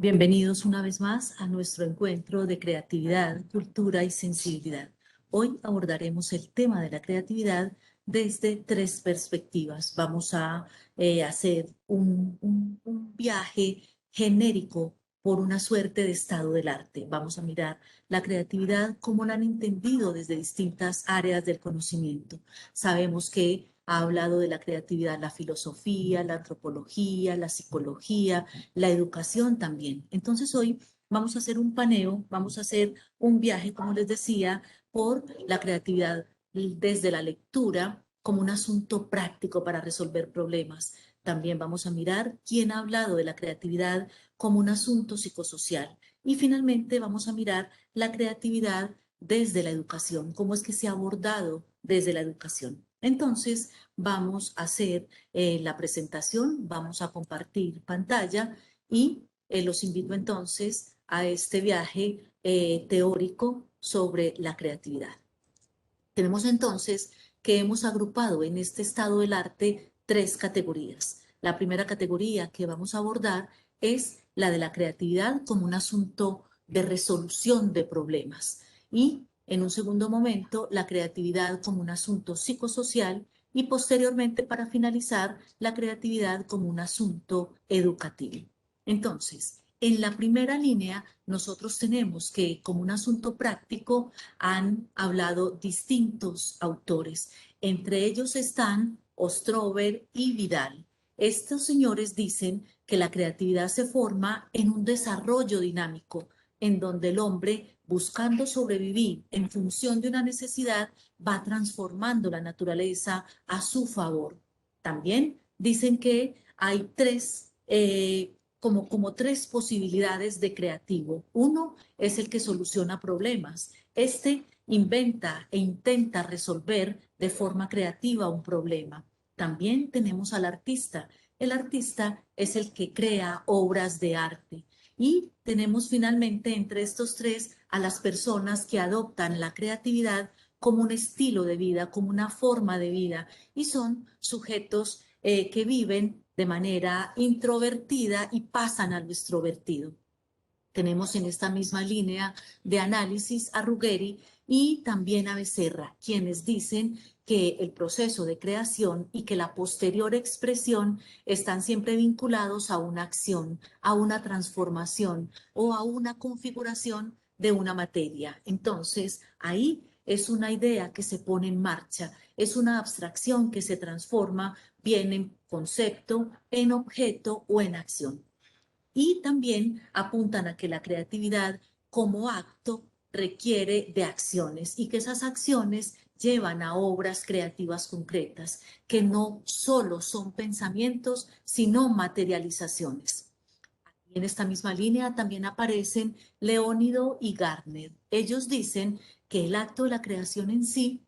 Bienvenidos una vez más a nuestro encuentro de creatividad, cultura y sensibilidad. Hoy abordaremos el tema de la creatividad desde tres perspectivas. Vamos a hacer un viaje genérico por una suerte de estado del arte. Vamos a mirar la creatividad como la han entendido desde distintas áreas del conocimiento. Sabemos que ha hablado de la creatividad la filosofía, la antropología, la psicología, la educación también. Entonces hoy vamos a hacer un paneo, vamos a hacer un viaje, como les decía, por la creatividad desde la lectura como un asunto práctico para resolver problemas. También vamos a mirar quién ha hablado de la creatividad como un asunto psicosocial. Y finalmente vamos a mirar la creatividad desde la educación, cómo es que se ha abordado desde la educación. Entonces, vamos a hacer la presentación, vamos a compartir pantalla y los invito entonces a este viaje teórico sobre la creatividad. Tenemos entonces que hemos agrupado en este estado del arte tres categorías. La primera categoría que vamos a abordar es la de la creatividad como un asunto de resolución de problemas y en un segundo momento la creatividad como un asunto psicosocial y posteriormente para finalizar la creatividad como un asunto educativo. Entonces, en la primera línea nosotros tenemos que como un asunto práctico han hablado distintos autores. Entre ellos están Ostrover y Vidal. Estos señores dicen que la creatividad se forma en un desarrollo dinámico, en donde el hombre, buscando sobrevivir en función de una necesidad, va transformando la naturaleza a su favor. También dicen que hay como tres posibilidades de creativo. Uno es el que soluciona problemas. Este inventa e intenta resolver de forma creativa un problema. También tenemos al artista. El artista es el que crea obras de arte. Y tenemos finalmente entre estos tres a las personas que adoptan la creatividad como un estilo de vida, como una forma de vida, y son sujetos que viven de manera introvertida y pasan al extrovertido. Tenemos en esta misma línea de análisis a Ruggeri y también a Becerra, quienes dicen que el proceso de creación y que la posterior expresión están siempre vinculados a una acción, a una transformación o a una configuración de una materia. Entonces, ahí es una idea que se pone en marcha, es una abstracción que se transforma bien en concepto, en objeto o en acción. Y también apuntan a que la creatividad como acto requiere de acciones y que esas acciones llevan a obras creativas concretas, que no solo son pensamientos, sino materializaciones. En esta misma línea también aparecen Leónido y Gardner. Ellos dicen que el acto de la creación en sí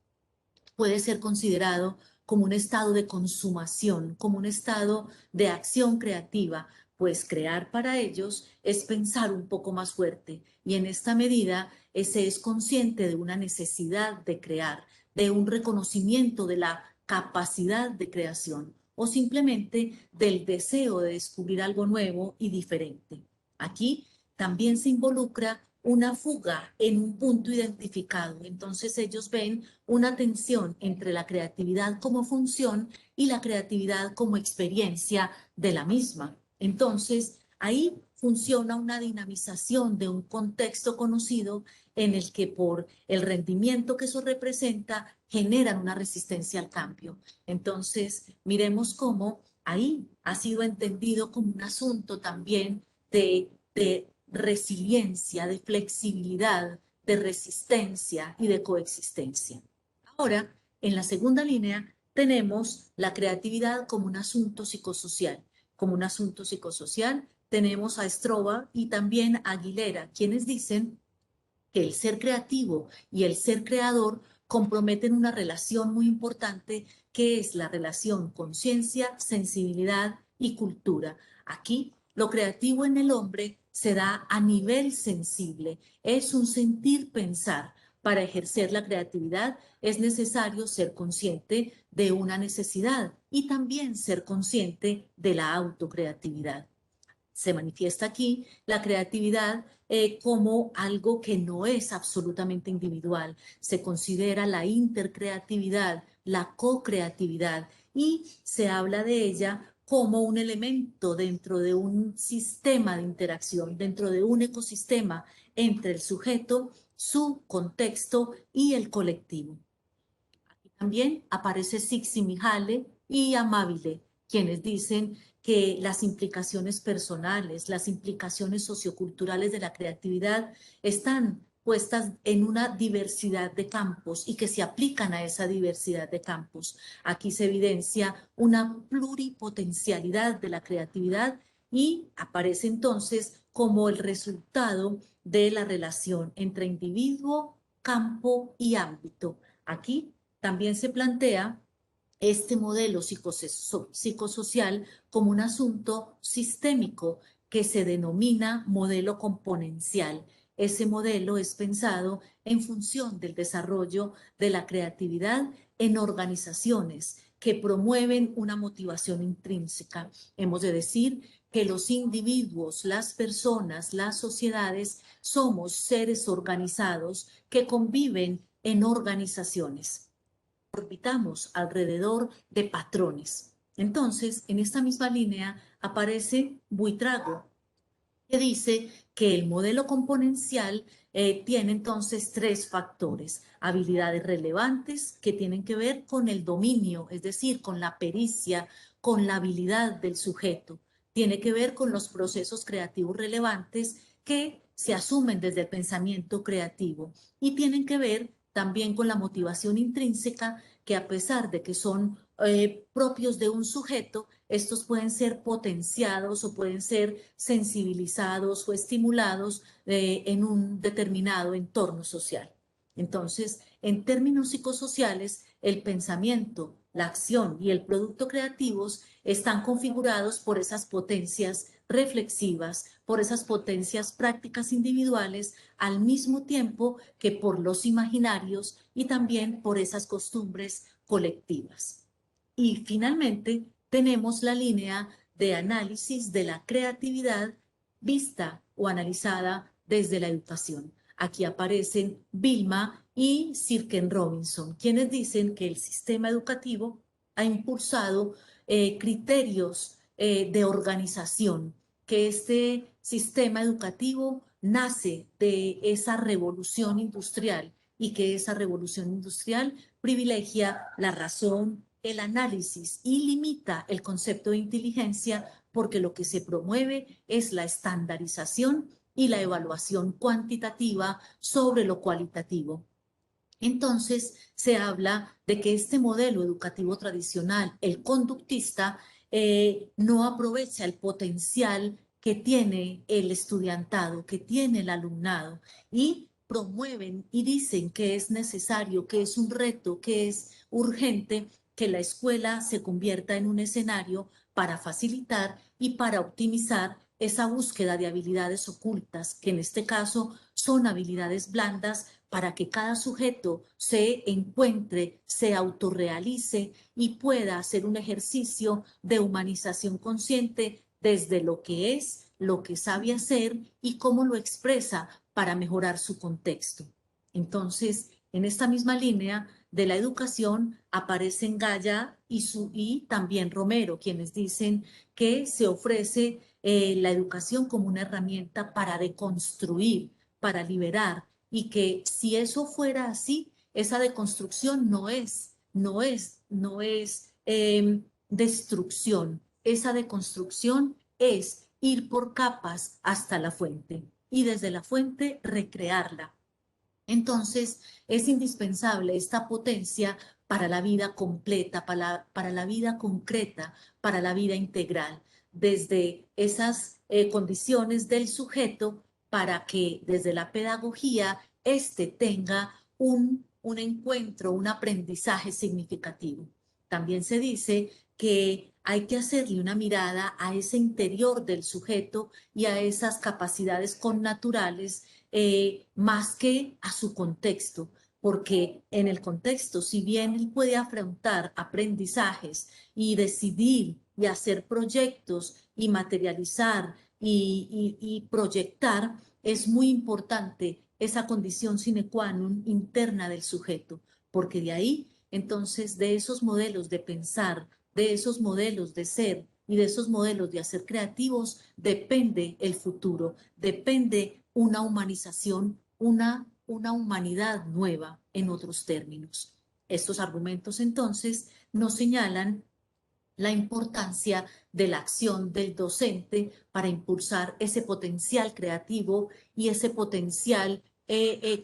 puede ser considerado como un estado de consumación, como un estado de acción creativa, pues crear para ellos es pensar un poco más fuerte y en esta medida se es consciente de una necesidad de crear, de un reconocimiento de la capacidad de creación o simplemente del deseo de descubrir algo nuevo y diferente. Aquí también se involucra una fuga en un punto identificado. Entonces ellos ven una tensión entre la creatividad como función y la creatividad como experiencia de la misma. Entonces ahí funciona una dinamización de un contexto conocido en el que por el rendimiento que eso representa generan una resistencia al cambio. Entonces miremos cómo ahí ha sido entendido como un asunto también de resiliencia, de flexibilidad, de resistencia y de coexistencia. Ahora, en la segunda línea, tenemos la creatividad como un asunto psicosocial. Como un asunto psicosocial, tenemos a Stroba y también a Aguilera, quienes dicen que el ser creativo y el ser creador comprometen una relación muy importante que es la relación conciencia, sensibilidad y cultura. Aquí lo creativo en el hombre se da a nivel sensible, es un sentir pensar. Para ejercer la creatividad es necesario ser consciente de una necesidad y también ser consciente de la autocreatividad. Se manifiesta aquí la creatividad como algo que no es absolutamente individual. Se considera la intercreatividad, la co-creatividad, y se habla de ella como un elemento dentro de un sistema de interacción, dentro de un ecosistema entre el sujeto, su contexto y el colectivo. También aparece Csikszentmihalyi y Amabile, quienes dicen que las implicaciones personales, las implicaciones socioculturales de la creatividad están puestas en una diversidad de campos y que se aplican a esa diversidad de campos. Aquí se evidencia una pluripotencialidad de la creatividad y aparece entonces como el resultado de la relación entre individuo, campo y ámbito. Aquí también se plantea este modelo psicosocial como un asunto sistémico que se denomina modelo componencial. Ese modelo es pensado en función del desarrollo de la creatividad en organizaciones que promueven una motivación intrínseca. Hemos de decir que los individuos, las personas, las sociedades somos seres organizados que conviven en organizaciones, orbitamos alrededor de patrones. Entonces, en esta misma línea aparece Buitrago, que dice que el modelo componencial tiene entonces tres factores: habilidades relevantes que tienen que ver con el dominio, es decir, con la pericia, con la habilidad del sujeto; tiene que ver con los procesos creativos relevantes que se asumen desde el pensamiento creativo, y tienen que ver también con la motivación intrínseca, que a pesar de que son propios de un sujeto, estos pueden ser potenciados o pueden ser sensibilizados o estimulados en un determinado entorno social. Entonces, en términos psicosociales, el pensamiento, la acción y el producto creativos están configurados por esas potencias reflexivas, por esas potencias prácticas individuales, al mismo tiempo que por los imaginarios y también por esas costumbres colectivas. Y finalmente, tenemos la línea de análisis de la creatividad vista o analizada desde la educación. Aquí aparecen Vilma y Sirken Robinson, quienes dicen que el sistema educativo ha impulsado criterios de organización, que este sistema educativo nace de esa revolución industrial y que esa revolución industrial privilegia la razón, el análisis, y limita el concepto de inteligencia, porque lo que se promueve es la estandarización y la evaluación cuantitativa sobre lo cualitativo. Entonces, se habla de que este modelo educativo tradicional, el conductista, no aprovecha el potencial que tiene el estudiantado, que tiene el alumnado, y promueven y dicen que es necesario, que es un reto, que es urgente que la escuela se convierta en un escenario para facilitar y para optimizar esa búsqueda de habilidades ocultas, que en este caso son habilidades blandas, para que cada sujeto se encuentre, se autorrealice y pueda hacer un ejercicio de humanización consciente desde lo que es, lo que sabe hacer y cómo lo expresa para mejorar su contexto. Entonces, en esta misma línea de la educación aparecen Gaya y también Romero, quienes dicen que se ofrece la educación como una herramienta para deconstruir, para liberar, y que si eso fuera así, esa deconstrucción no es destrucción. Esa deconstrucción es ir por capas hasta la fuente y desde la fuente recrearla. Entonces, es indispensable esta potencia para la vida completa, para la vida concreta, para la vida integral, desde esas condiciones del sujeto, para que desde la pedagogía éste tenga un encuentro, un aprendizaje significativo. También se dice que hay que hacerle una mirada a ese interior del sujeto y a esas capacidades connaturales, más que a su contexto, porque en el contexto, si bien él puede afrontar aprendizajes y decidir y hacer proyectos y materializar y proyectar, es muy importante esa condición sine qua non interna del sujeto, porque de ahí, entonces, de esos modelos de pensar, de esos modelos de ser y de esos modelos de hacer creativos, depende el futuro, depende una humanización, una humanidad nueva, en otros términos. Estos argumentos, entonces, nos señalan la importancia de la acción del docente para impulsar ese potencial creativo y ese potencial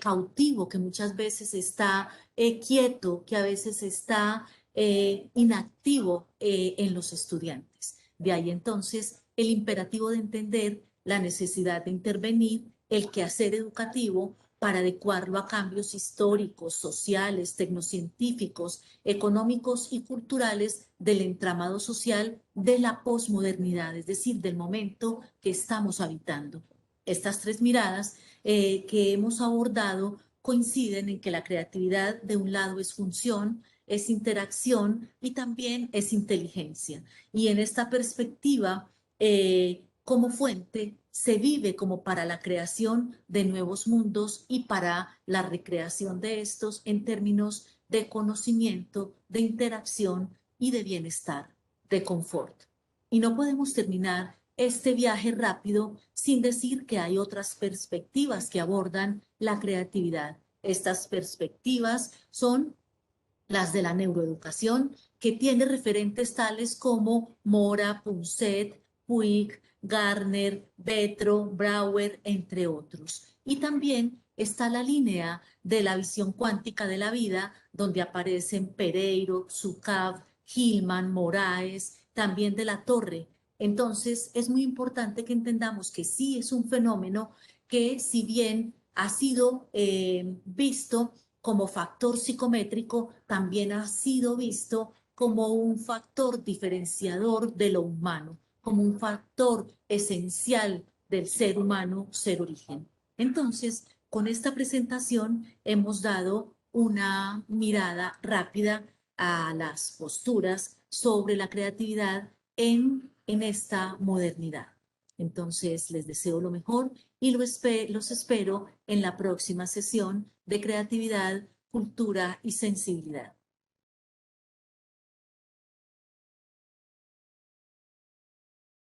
cautivo que muchas veces está quieto, que a veces está inactivo en los estudiantes. De ahí entonces el imperativo de entender la necesidad de intervenir el quehacer educativo para adecuarlo a cambios históricos, sociales, tecnocientíficos, económicos y culturales del entramado social de la posmodernidad, es decir, del momento que estamos habitando. Estas tres miradas que hemos abordado coinciden en que la creatividad de un lado es función, es interacción y también es inteligencia. Y en esta perspectiva, como fuente, se vive como para la creación de nuevos mundos y para la recreación de estos en términos de conocimiento, de interacción y de bienestar, de confort. Y no podemos terminar este viaje rápido sin decir que hay otras perspectivas que abordan la creatividad. Estas perspectivas son las de la neuroeducación, que tiene referentes tales como Mora, Punset, Puig, Garner, Betro, Brauer, entre otros. Y también está la línea de la visión cuántica de la vida, donde aparecen Pereiro, Zucav, Hillman, Moraes, también de la Torre. Entonces, es muy importante que entendamos que sí es un fenómeno que, si bien ha sido visto como factor psicométrico, también ha sido visto como un factor diferenciador de lo humano, como un factor esencial del ser humano, ser origen. Entonces, con esta presentación hemos dado una mirada rápida a las posturas sobre la creatividad en esta modernidad. Entonces, les deseo lo mejor y los espero en la próxima sesión de creatividad, cultura y sensibilidad.